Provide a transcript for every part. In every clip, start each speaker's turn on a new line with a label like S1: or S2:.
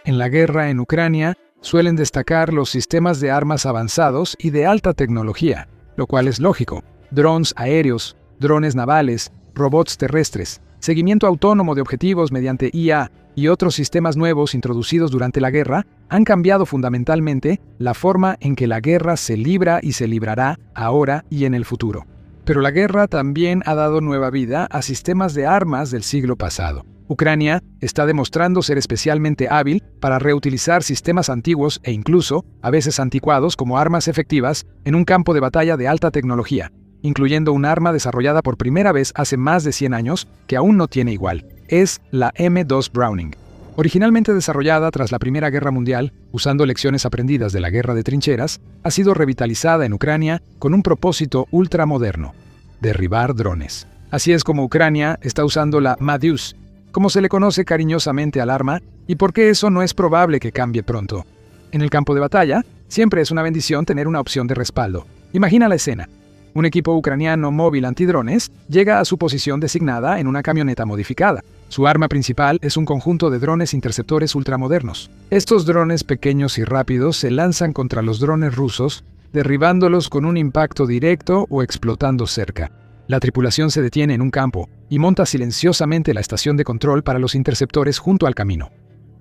S1: En la guerra en Ucrania, suelen destacar los sistemas de armas avanzados y de alta tecnología, lo cual es lógico. Drones aéreos, drones navales, robots terrestres, seguimiento autónomo de objetivos mediante IA y otros sistemas nuevos introducidos durante la guerra han cambiado fundamentalmente la forma en que la guerra se libra y se librará ahora y en el futuro. Pero la guerra también ha dado nueva vida a sistemas de armas del siglo pasado. Ucrania está demostrando ser especialmente hábil para reutilizar sistemas antiguos e incluso, a veces anticuados, como armas efectivas en un campo de batalla de alta tecnología, incluyendo un arma desarrollada por primera vez hace más de 100 años que aún no tiene igual. Es la M2 Browning. Originalmente desarrollada tras la Primera Guerra Mundial, usando lecciones aprendidas de la guerra de trincheras, ha sido revitalizada en Ucrania con un propósito ultramoderno: derribar drones. Así es como Ucrania está usando la Madius, como se le conoce cariñosamente al arma, y por qué eso no es probable que cambie pronto. En el campo de batalla, siempre es una bendición tener una opción de respaldo. Imagina la escena. Un equipo ucraniano móvil antidrones llega a su posición designada en una camioneta modificada. Su arma principal es un conjunto de drones interceptores ultramodernos. Estos drones pequeños y rápidos se lanzan contra los drones rusos, derribándolos con un impacto directo o explotando cerca. La tripulación se detiene en un campo y monta silenciosamente la estación de control para los interceptores junto al camino.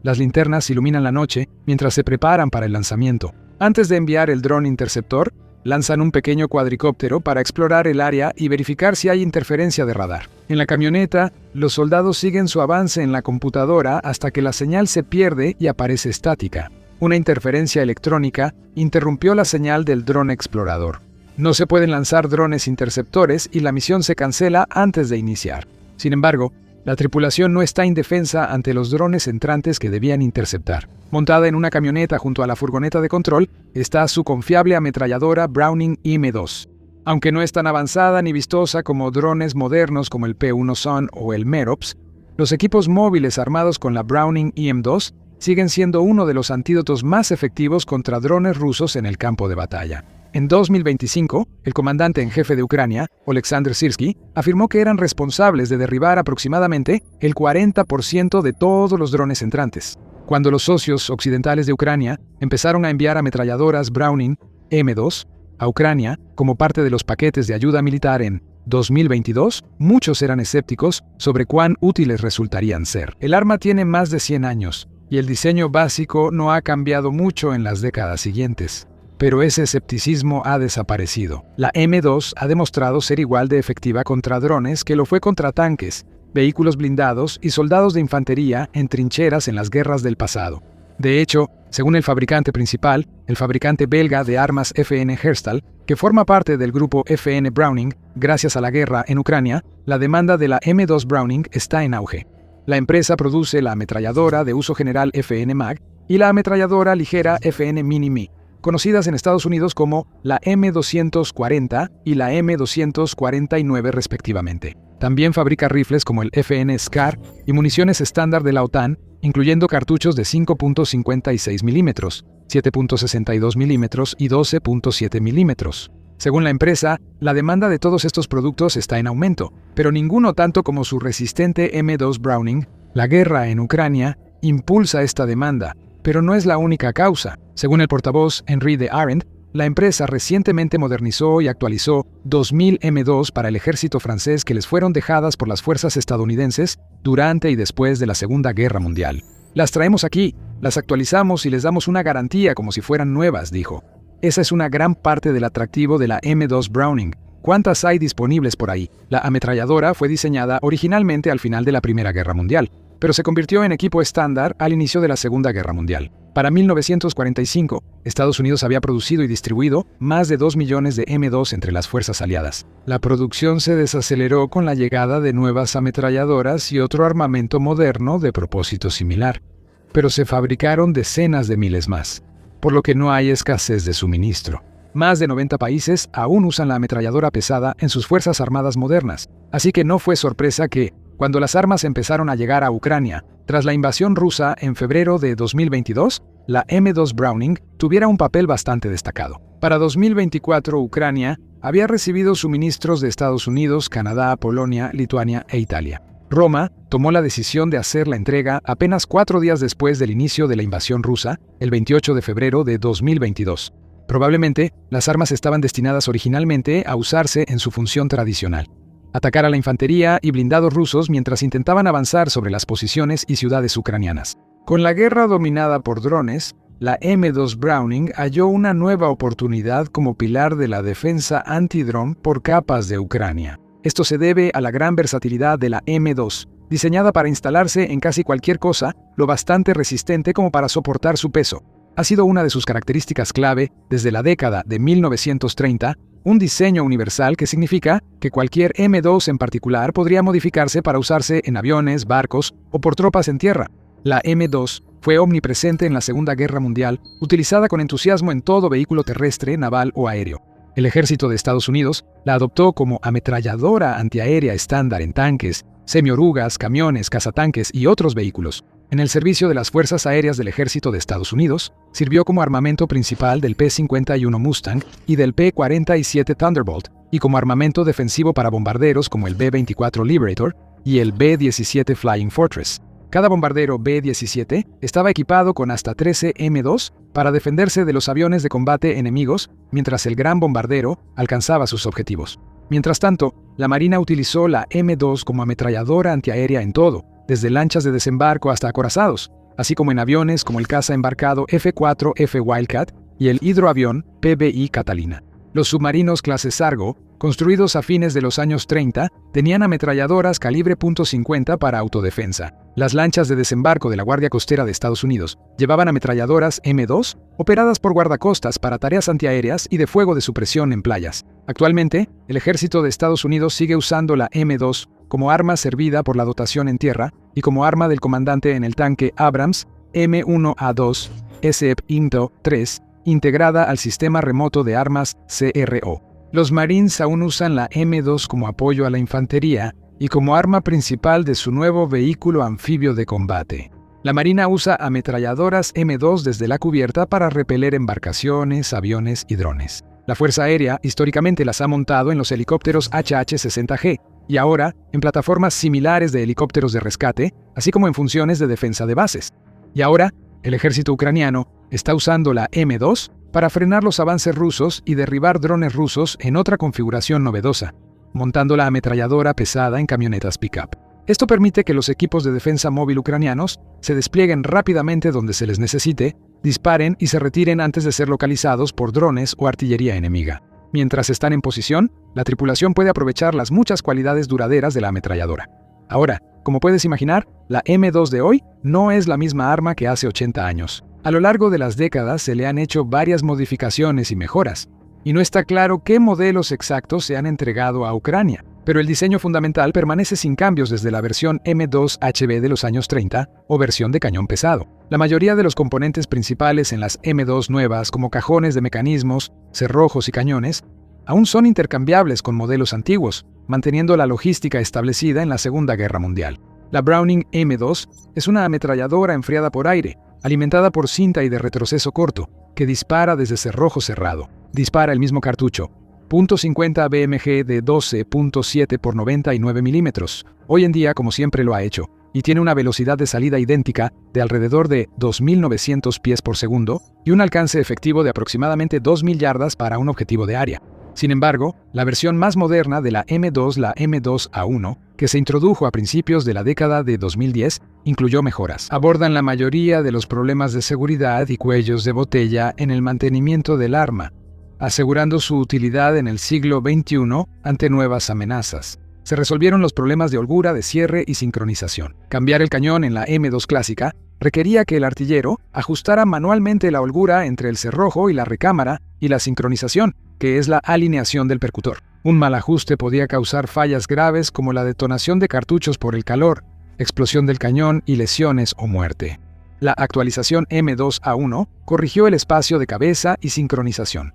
S1: Las linternas iluminan la noche mientras se preparan para el lanzamiento. Antes de enviar el dron interceptor, lanzan un pequeño cuadricóptero para explorar el área y verificar si hay interferencia de radar. En la camioneta, los soldados siguen su avance en la computadora hasta que la señal se pierde y aparece estática. Una interferencia electrónica interrumpió la señal del dron explorador. No se pueden lanzar drones interceptores y la misión se cancela antes de iniciar. Sin embargo, la tripulación no está indefensa ante los drones entrantes que debían interceptar. Montada en una camioneta junto a la furgoneta de control está su confiable ametralladora Browning M2. Aunque no es tan avanzada ni vistosa como drones modernos como el P-1 Sun o el Merops, los equipos móviles armados con la Browning M2 siguen siendo uno de los antídotos más efectivos contra drones rusos en el campo de batalla. En 2025, el comandante en jefe de Ucrania, Oleksandr Syrskyi, afirmó que eran responsables de derribar aproximadamente el 40% de todos los drones entrantes. Cuando los socios occidentales de Ucrania empezaron a enviar ametralladoras Browning M2 a Ucrania como parte de los paquetes de ayuda militar en 2022, muchos eran escépticos sobre cuán útiles resultarían ser. El arma tiene más de 100 años y el diseño básico no ha cambiado mucho en las décadas siguientes. Pero ese escepticismo ha desaparecido. La M2 ha demostrado ser igual de efectiva contra drones que lo fue contra tanques, vehículos blindados y soldados de infantería en trincheras en las guerras del pasado. De hecho, según el fabricante principal, el fabricante belga de armas FN Herstal, que forma parte del grupo FN Browning, gracias a la guerra en Ucrania, la demanda de la M2 Browning está en auge. La empresa produce la ametralladora de uso general FN Mag y la ametralladora ligera FN Mini-Me, conocidas en Estados Unidos como la M240 y la M249 respectivamente. También fabrica rifles como el FN SCAR y municiones estándar de la OTAN, incluyendo cartuchos de 5.56 milímetros, 7.62 milímetros y 12.7 milímetros. Según la empresa, la demanda de todos estos productos está en aumento, pero ninguno tanto como su resistente M2 Browning. La guerra en Ucrania impulsa esta demanda, pero no es la única causa. Según el portavoz Henri de Arendt, la empresa recientemente modernizó y actualizó 2.000 M2 para el ejército francés que les fueron dejadas por las fuerzas estadounidenses durante y después de la Segunda Guerra Mundial. Las traemos aquí, las actualizamos y les damos una garantía como si fueran nuevas, dijo. Esa es una gran parte del atractivo de la M2 Browning. ¿Cuántas hay disponibles por ahí? La ametralladora fue diseñada originalmente al final de la Primera Guerra Mundial, pero se convirtió en equipo estándar al inicio de la Segunda Guerra Mundial. Para 1945, Estados Unidos había producido y distribuido más de 2 millones de M2 entre las fuerzas aliadas. La producción se desaceleró con la llegada de nuevas ametralladoras y otro armamento moderno de propósito similar, pero se fabricaron decenas de miles más, por lo que no hay escasez de suministro. Más de 90 países aún usan la ametralladora pesada en sus fuerzas armadas modernas, así que no fue sorpresa que, cuando las armas empezaron a llegar a Ucrania, tras la invasión rusa en febrero de 2022, la M2 Browning tuviera un papel bastante destacado. Para 2024, Ucrania había recibido suministros de Estados Unidos, Canadá, Polonia, Lituania e Italia. Roma tomó la decisión de hacer la entrega apenas 4 días después del inicio de la invasión rusa, el 28 de febrero de 2022. Probablemente, las armas estaban destinadas originalmente a usarse en su función tradicional: atacar a la infantería y blindados rusos mientras intentaban avanzar sobre las posiciones y ciudades ucranianas. Con la guerra dominada por drones, la M2 Browning halló una nueva oportunidad como pilar de la defensa antidrón por capas de Ucrania. Esto se debe a la gran versatilidad de la M2, diseñada para instalarse en casi cualquier cosa, lo bastante resistente como para soportar su peso. Ha sido una de sus características clave desde la década de 1930, un diseño universal que significa que cualquier M2 en particular podría modificarse para usarse en aviones, barcos o por tropas en tierra. La M2 fue omnipresente en la Segunda Guerra Mundial, utilizada con entusiasmo en todo vehículo terrestre, naval o aéreo. El ejército de Estados Unidos la adoptó como ametralladora antiaérea estándar en tanques, semiorugas, camiones, cazatanques y otros vehículos. En el servicio de las Fuerzas Aéreas del Ejército de Estados Unidos, sirvió como armamento principal del P-51 Mustang y del P-47 Thunderbolt, y como armamento defensivo para bombarderos como el B-24 Liberator y el B-17 Flying Fortress. Cada bombardero B-17 estaba equipado con hasta 13 M2 para defenderse de los aviones de combate enemigos mientras el gran bombardero alcanzaba sus objetivos. Mientras tanto, la Marina utilizó la M2 como ametralladora antiaérea en todo, desde lanchas de desembarco hasta acorazados, así como en aviones como el caza embarcado F-4F Wildcat y el hidroavión PBI Catalina. Los submarinos clase Sargo, construidos a fines de los años 30, tenían ametralladoras calibre .50 para autodefensa. Las lanchas de desembarco de la Guardia Costera de Estados Unidos llevaban ametralladoras M2 operadas por guardacostas para tareas antiaéreas y de fuego de supresión en playas. Actualmente, el ejército de Estados Unidos sigue usando la M2 como arma servida por la dotación en tierra y como arma del comandante en el tanque Abrams M1A2 SEP-IMTO-3, integrada al Sistema Remoto de Armas CRO. Los Marines aún usan la M2 como apoyo a la infantería y como arma principal de su nuevo vehículo anfibio de combate. La Marina usa ametralladoras M2 desde la cubierta para repeler embarcaciones, aviones y drones. La Fuerza Aérea históricamente las ha montado en los helicópteros HH-60G y ahora en plataformas similares de helicópteros de rescate, así como en funciones de defensa de bases. Y ahora, el ejército ucraniano está usando la M2 para frenar los avances rusos y derribar drones rusos en otra configuración novedosa, montando la ametralladora pesada en camionetas pick-up. Esto permite que los equipos de defensa móvil ucranianos se desplieguen rápidamente donde se les necesite, disparen y se retiren antes de ser localizados por drones o artillería enemiga. Mientras están en posición, la tripulación puede aprovechar las muchas cualidades duraderas de la ametralladora. Ahora, como puedes imaginar, la M2 de hoy no es la misma arma que hace 80 años. A lo largo de las décadas se le han hecho varias modificaciones y mejoras, y no está claro qué modelos exactos se han entregado a Ucrania, pero el diseño fundamental permanece sin cambios desde la versión M2HB de los años 30 o versión de cañón pesado. La mayoría de los componentes principales en las M2 nuevas, como cajones de mecanismos, cerrojos y cañones, aún son intercambiables con modelos antiguos, manteniendo la logística establecida en la Segunda Guerra Mundial. La Browning M2 es una ametralladora enfriada por aire, alimentada por cinta y de retroceso corto, que dispara desde cerrojo cerrado. Dispara el mismo cartucho, .50 BMG de 12.7 por 99 milímetros, hoy en día como siempre lo ha hecho, y tiene una velocidad de salida idéntica de alrededor de 2.900 pies por segundo y un alcance efectivo de aproximadamente 2.000 yardas para un objetivo de área. Sin embargo, la versión más moderna de la M2, la M2A1, que se introdujo a principios de la década de 2010, incluyó mejoras. Abordan la mayoría de los problemas de seguridad y cuellos de botella en el mantenimiento del arma, asegurando su utilidad en el siglo XXI ante nuevas amenazas. Se resolvieron los problemas de holgura, de cierre y sincronización. Cambiar el cañón en la M2 clásica requería que el artillero ajustara manualmente la holgura entre el cerrojo y la recámara y la sincronización, que es la alineación del percutor. Un mal ajuste podía causar fallas graves como la detonación de cartuchos por el calor, explosión del cañón y lesiones o muerte. La actualización M2A1 corrigió el espacio de cabeza y sincronización.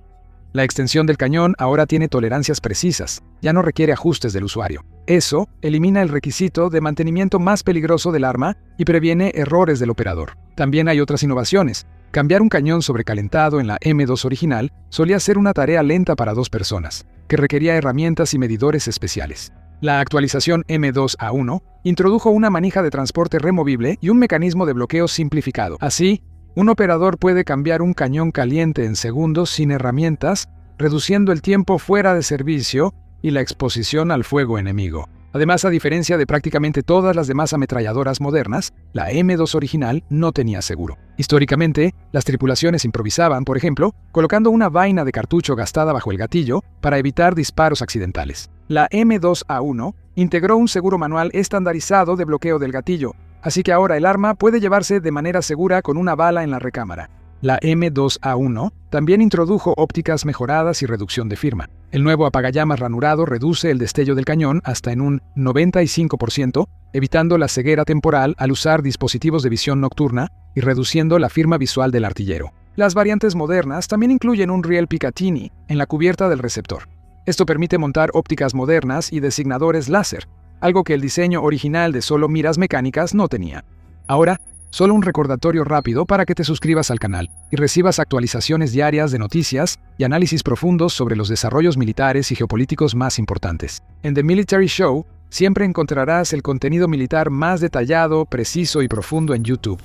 S1: La extensión del cañón ahora tiene tolerancias precisas, ya no requiere ajustes del usuario. Eso elimina el requisito de mantenimiento más peligroso del arma y previene errores del operador. También hay otras innovaciones. Cambiar un cañón sobrecalentado en la M2 original solía ser una tarea lenta para 2 personas, que requería herramientas y medidores especiales. La actualización M2A1 introdujo una manija de transporte removible y un mecanismo de bloqueo simplificado. Así, un operador puede cambiar un cañón caliente en segundos sin herramientas, reduciendo el tiempo fuera de servicio y la exposición al fuego enemigo. Además, a diferencia de prácticamente todas las demás ametralladoras modernas, la M2 original no tenía seguro. Históricamente, las tripulaciones improvisaban, por ejemplo, colocando una vaina de cartucho gastada bajo el gatillo para evitar disparos accidentales. La M2A1 integró un seguro manual estandarizado de bloqueo del gatillo, así que ahora el arma puede llevarse de manera segura con una bala en la recámara. La M2A1 también introdujo ópticas mejoradas y reducción de firma. El nuevo apagallamas ranurado reduce el destello del cañón hasta en un 95%, evitando la ceguera temporal al usar dispositivos de visión nocturna y reduciendo la firma visual del artillero. Las variantes modernas también incluyen un riel Picatinny en la cubierta del receptor. Esto permite montar ópticas modernas y designadores láser, algo que el diseño original de solo miras mecánicas no tenía. Ahora, solo un recordatorio rápido para que te suscribas al canal y recibas actualizaciones diarias de noticias y análisis profundos sobre los desarrollos militares y geopolíticos más importantes. En The Military Show siempre encontrarás el contenido militar más detallado, preciso y profundo en YouTube.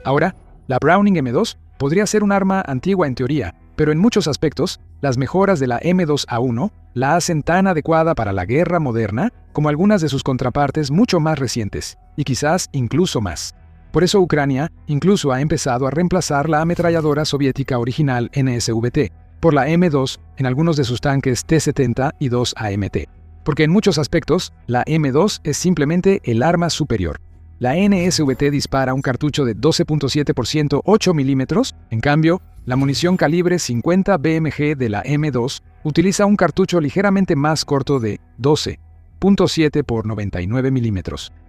S1: Ahora, la Browning M2 podría ser un arma antigua en teoría, pero en muchos aspectos, las mejoras de la M2A1 la hacen tan adecuada para la guerra moderna como algunas de sus contrapartes mucho más recientes, y quizás incluso más. Por eso Ucrania incluso ha empezado a reemplazar la ametralladora soviética original NSVT por la M2 en algunos de sus tanques T-70 y 2AMT. Porque en muchos aspectos, la M2 es simplemente el arma superior. La NSVT dispara un cartucho de 12.7% 8 mm, en cambio, la munición calibre 50 BMG de la M2 utiliza un cartucho ligeramente más corto de 12.7 por 99 mm.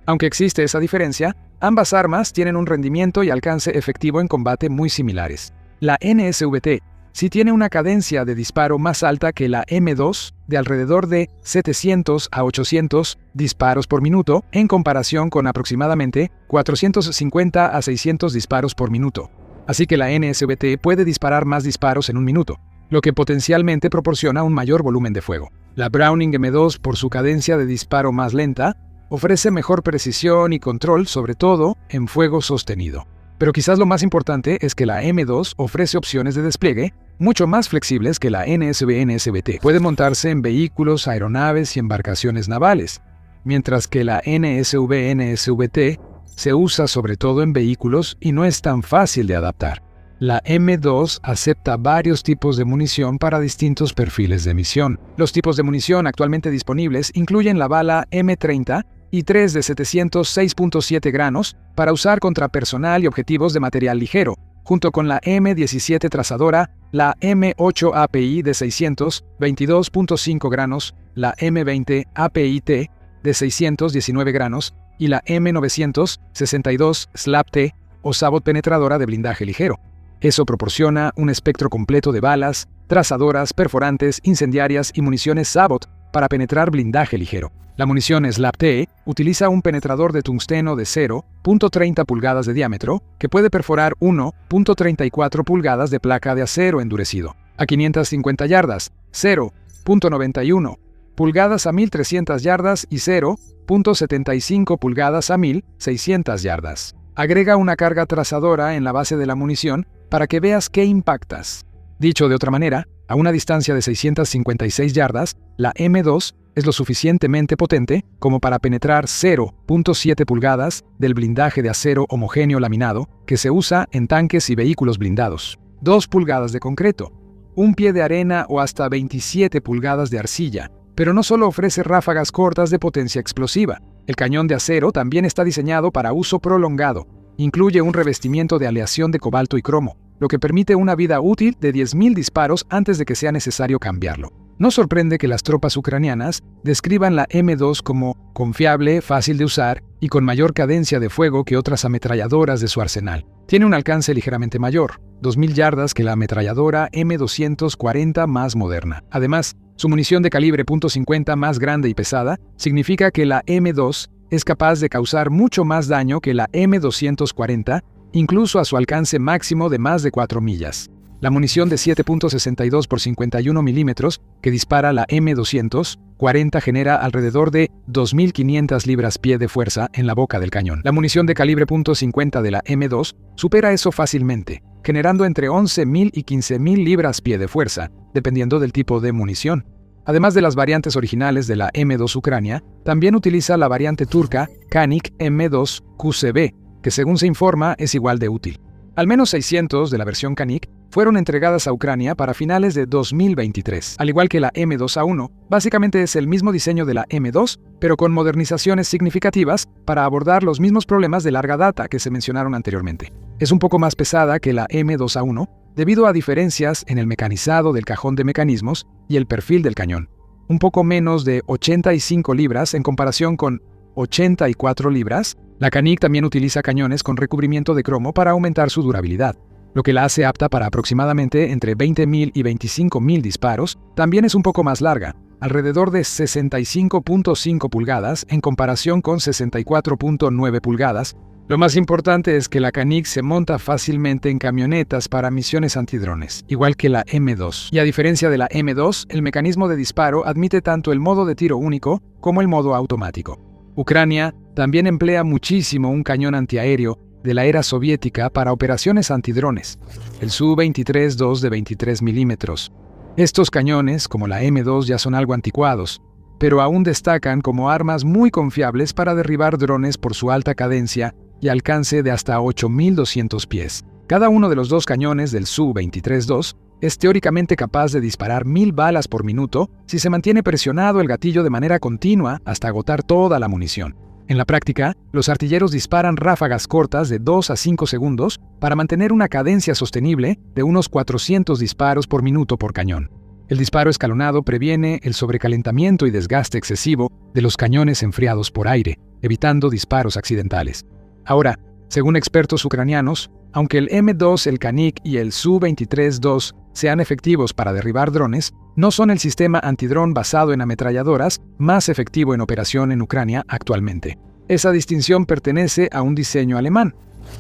S1: Aunque existe esa diferencia, ambas armas tienen un rendimiento y alcance efectivo en combate muy similares. La NSVT sí tiene una cadencia de disparo más alta que la M2, de alrededor de 700 a 800 disparos por minuto, en comparación con aproximadamente 450 a 600 disparos por minuto. Así que la NSVT puede disparar más disparos en un minuto, lo que potencialmente proporciona un mayor volumen de fuego. La Browning M2, por su cadencia de disparo más lenta, ofrece mejor precisión y control, sobre todo en fuego sostenido. Pero quizás lo más importante es que la M2 ofrece opciones de despliegue mucho más flexibles que la NSV-NSVT. Puede montarse en vehículos, aeronaves y embarcaciones navales, mientras que la NSV-NSVT se usa sobre todo en vehículos y no es tan fácil de adaptar. La M2 acepta varios tipos de munición para distintos perfiles de misión. Los tipos de munición actualmente disponibles incluyen la bala M30 y 3 de 706.7 granos para usar contra personal y objetivos de material ligero, junto con la M17 trazadora, la M8 API de 622.5 granos, la M20 API-T de 619 granos y la M962 SLAP-T o sabot penetradora de blindaje ligero. Eso proporciona un espectro completo de balas, trazadoras, perforantes, incendiarias y municiones sabot para penetrar blindaje ligero. La munición SLAP-T utiliza un penetrador de tungsteno de 0.30 pulgadas de diámetro que puede perforar 1.34 pulgadas de placa de acero endurecido a 550 yardas, 0.91 pulgadas a 1300 yardas y 0.75 pulgadas a 1600 yardas. Agrega una carga trazadora en la base de la munición para que veas qué impactas. Dicho de otra manera, a una distancia de 656 yardas, la M2 es lo suficientemente potente como para penetrar 0.7 pulgadas del blindaje de acero homogéneo laminado que se usa en tanques y vehículos blindados, 2 pulgadas de concreto, un pie de arena o hasta 27 pulgadas de arcilla. Pero no solo ofrece ráfagas cortas de potencia explosiva, el cañón de acero también está diseñado para uso prolongado. Incluye un revestimiento de aleación de cobalto y cromo, lo que permite una vida útil de 10.000 disparos antes de que sea necesario cambiarlo. No sorprende que las tropas ucranianas describan la M2 como confiable, fácil de usar y con mayor cadencia de fuego que otras ametralladoras de su arsenal. Tiene un alcance ligeramente mayor, 2.000 yardas, que la ametralladora M240 más moderna. Además, su munición de calibre .50 más grande y pesada significa que la M2 es capaz de causar mucho más daño que la M240, incluso a su alcance máximo de más de 4 millas. La munición de 7.62 por 51 milímetros que dispara la M240 genera alrededor de 2.500 libras-pie de fuerza en la boca del cañón. La munición de calibre .50 de la M2 supera eso fácilmente, generando entre 11.000 y 15.000 libras-pie de fuerza, dependiendo del tipo de munición. Además de las variantes originales de la M2 Ucrania, también utiliza la variante turca Canik M2 QCB, que según se informa es igual de útil. Al menos 600 de la versión Canik fueron entregadas a Ucrania para finales de 2023. Al igual que la M2A1, básicamente es el mismo diseño de la M2, pero con modernizaciones significativas para abordar los mismos problemas de larga data que se mencionaron anteriormente. Es un poco más pesada que la M2A1 debido a diferencias en el mecanizado del cajón de mecanismos y el perfil del cañón. Un poco menos de 85 libras en comparación con 84 libras. La Canik también utiliza cañones con recubrimiento de cromo para aumentar su durabilidad, lo que la hace apta para aproximadamente entre 20.000 y 25.000 disparos. También es un poco más larga, alrededor de 65.5 pulgadas en comparación con 64.9 pulgadas. Lo más importante es que la Canik se monta fácilmente en camionetas para misiones antidrones, igual que la M2. Y a diferencia de la M2, el mecanismo de disparo admite tanto el modo de tiro único como el modo automático. Ucrania también emplea muchísimo un cañón antiaéreo de la era soviética para operaciones antidrones, el Su-23-2 de 23 milímetros. Estos cañones, como la M2, ya son algo anticuados, pero aún destacan como armas muy confiables para derribar drones por su alta cadencia y alcance de hasta 8.200 pies. Cada uno de los dos cañones del Su-23-2 es teóricamente capaz de disparar 1.000 balas por minuto si se mantiene presionado el gatillo de manera continua hasta agotar toda la munición. En la práctica, los artilleros disparan ráfagas cortas de 2 a 5 segundos para mantener una cadencia sostenible de unos 400 disparos por minuto por cañón. El disparo escalonado previene el sobrecalentamiento y desgaste excesivo de los cañones enfriados por aire, evitando disparos accidentales. Ahora, según expertos ucranianos, aunque el M2, el Canik y el Su-23-2 sean efectivos para derribar drones, no son el sistema antidrón basado en ametralladoras más efectivo en operación en Ucrania actualmente. Esa distinción pertenece a un diseño alemán,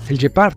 S1: el Gepard,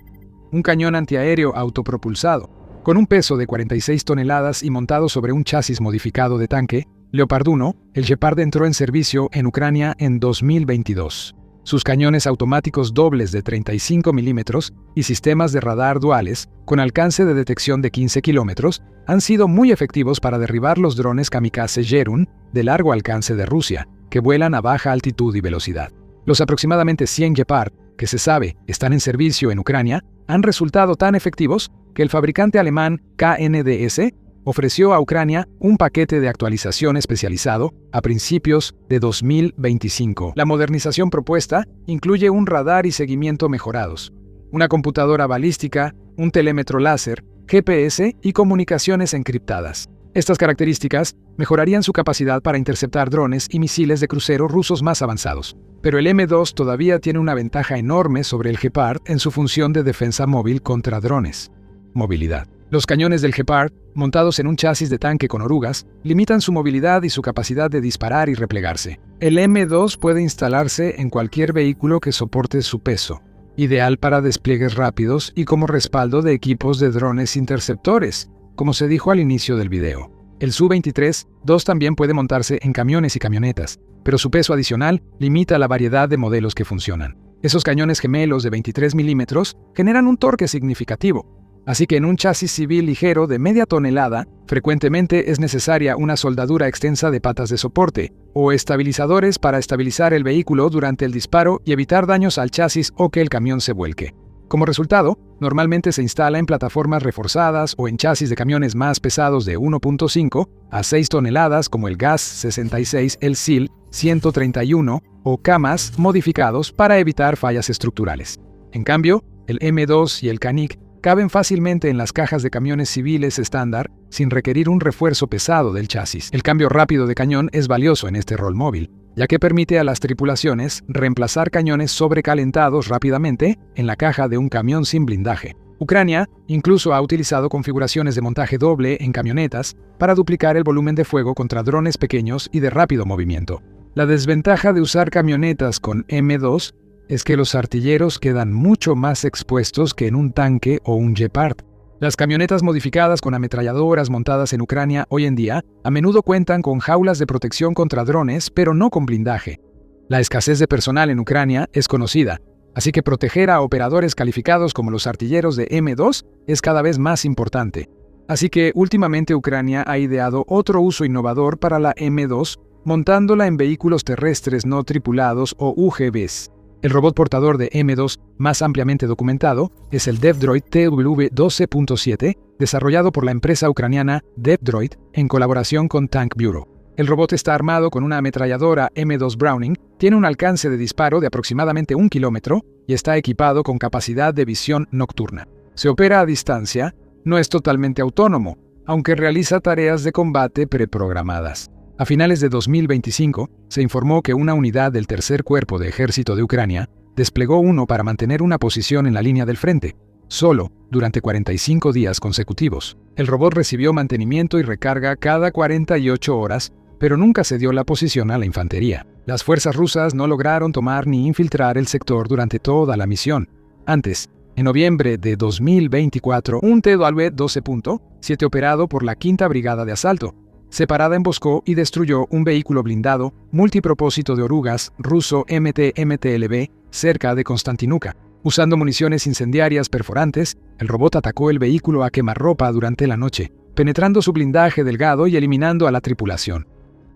S1: un cañón antiaéreo autopropulsado. Con un peso de 46 toneladas y montado sobre un chasis modificado de tanque, Leopard 1, el Gepard entró en servicio en Ucrania en 2022. Sus cañones automáticos dobles de 35 milímetros y sistemas de radar duales, con alcance de detección de 15 kilómetros, han sido muy efectivos para derribar los drones kamikaze Gerun de largo alcance de Rusia, que vuelan a baja altitud y velocidad. Los aproximadamente 100 Gepard, que se sabe están en servicio en Ucrania, han resultado tan efectivos que el fabricante alemán KNDS ofreció a Ucrania un paquete de actualización especializado a principios de 2025. La modernización propuesta incluye un radar y seguimiento mejorados, una computadora balística, un telémetro láser, GPS y comunicaciones encriptadas. Estas características mejorarían su capacidad para interceptar drones y misiles de crucero rusos más avanzados. Pero el M2 todavía tiene una ventaja enorme sobre el Gepard en su función de defensa móvil contra drones. Movilidad. Los cañones del Gepard, montados en un chasis de tanque con orugas, limitan su movilidad y su capacidad de disparar y replegarse. El M2 puede instalarse en cualquier vehículo que soporte su peso, ideal para despliegues rápidos y como respaldo de equipos de drones interceptores, como se dijo al inicio del video. El Su-23-2 también puede montarse en camiones y camionetas, pero su peso adicional limita la variedad de modelos que funcionan. Esos cañones gemelos de 23 milímetros generan un torque significativo, así que en un chasis civil ligero de media tonelada, frecuentemente es necesaria una soldadura extensa de patas de soporte o estabilizadores para estabilizar el vehículo durante el disparo y evitar daños al chasis o que el camión se vuelque. Como resultado, normalmente se instala en plataformas reforzadas o en chasis de camiones más pesados de 1.5 a 6 toneladas como el GAZ-66, el SIL 131 o camas modificados para evitar fallas estructurales. En cambio, el M2 y el Canik caben fácilmente en las cajas de camiones civiles estándar sin requerir un refuerzo pesado del chasis. El cambio rápido de cañón es valioso en este rol móvil, ya que permite a las tripulaciones reemplazar cañones sobrecalentados rápidamente en la caja de un camión sin blindaje. Ucrania incluso ha utilizado configuraciones de montaje doble en camionetas para duplicar el volumen de fuego contra drones pequeños y de rápido movimiento. La desventaja de usar camionetas con M2 es que los artilleros quedan mucho más expuestos que en un tanque o un Gepard. Las camionetas modificadas con ametralladoras montadas en Ucrania hoy en día a menudo cuentan con jaulas de protección contra drones, pero no con blindaje. La escasez de personal en Ucrania es conocida, así que proteger a operadores calificados como los artilleros de M2 es cada vez más importante. Así que últimamente Ucrania ha ideado otro uso innovador para la M2, montándola en vehículos terrestres no tripulados o UGVs. El robot portador de M2 más ampliamente documentado es el DevDroid TW12.7, desarrollado por la empresa ucraniana DevDroid en colaboración con Tank Bureau. El robot está armado con una ametralladora M2 Browning, tiene un alcance de disparo de aproximadamente 1 kilómetro y está equipado con capacidad de visión nocturna. Se opera a distancia, no es totalmente autónomo, aunque realiza tareas de combate preprogramadas. A finales de 2025, se informó que una unidad del Tercer Cuerpo de Ejército de Ucrania desplegó uno para mantener una posición en la línea del frente, solo durante 45 días consecutivos. El robot recibió mantenimiento y recarga cada 48 horas, pero nunca cedió la posición a la infantería. Las fuerzas rusas no lograron tomar ni infiltrar el sector durante toda la misión. Antes, en noviembre de 2024, un TW12.7 operado por la 5ª Brigada de Asalto se parada emboscó y destruyó un vehículo blindado multipropósito de orugas ruso MT-MTLB cerca de Konstantinuka. Usando municiones incendiarias perforantes, el robot atacó el vehículo a quemarropa durante la noche, penetrando su blindaje delgado y eliminando a la tripulación.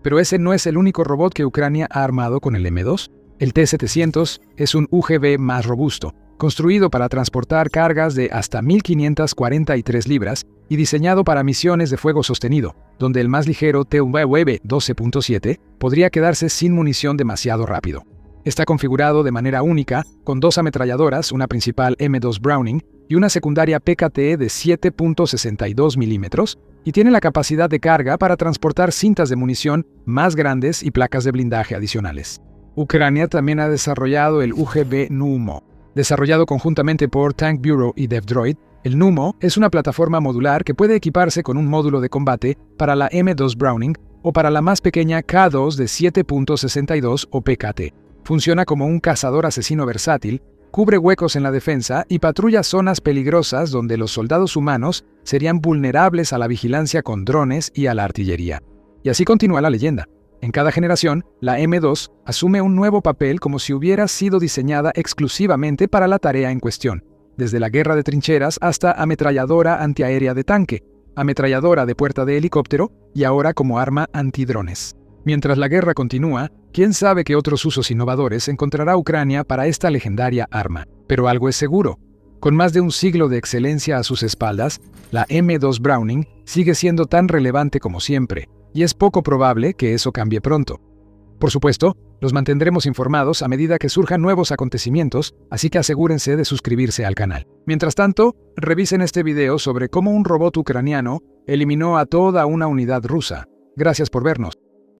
S1: Pero ese no es el único robot que Ucrania ha armado con el M2. El T-700 es un UGV más robusto, construido para transportar cargas de hasta 1.543 libras y diseñado para misiones de fuego sostenido, donde el más ligero TW12.7 podría quedarse sin munición demasiado rápido. Está configurado de manera única, con 2 ametralladoras, una principal M2 Browning y una secundaria PKT de 7.62 milímetros, y tiene la capacidad de carga para transportar cintas de munición más grandes y placas de blindaje adicionales. Ucrania también ha desarrollado el UGV Numo. Desarrollado conjuntamente por Tank Bureau y DevDroid, el Numo es una plataforma modular que puede equiparse con un módulo de combate para la M2 Browning o para la más pequeña K2 de 7.62 o PKT. Funciona como un cazador asesino versátil, cubre huecos en la defensa y patrulla zonas peligrosas donde los soldados humanos serían vulnerables a la vigilancia con drones y a la artillería. Y así continúa la leyenda. En cada generación, la M2 asume un nuevo papel como si hubiera sido diseñada exclusivamente para la tarea en cuestión, desde la guerra de trincheras hasta ametralladora antiaérea de tanque, ametralladora de puerta de helicóptero y ahora como arma antidrones. Mientras la guerra continúa, quién sabe qué otros usos innovadores encontrará Ucrania para esta legendaria arma. Pero algo es seguro. Con más de un siglo de excelencia a sus espaldas, la M2 Browning sigue siendo tan relevante como siempre, y es poco probable que eso cambie pronto. Por supuesto, los mantendremos informados a medida que surjan nuevos acontecimientos, así que asegúrense de suscribirse al canal. Mientras tanto, revisen este video sobre cómo un robot ucraniano eliminó a toda una unidad rusa. Gracias por vernos.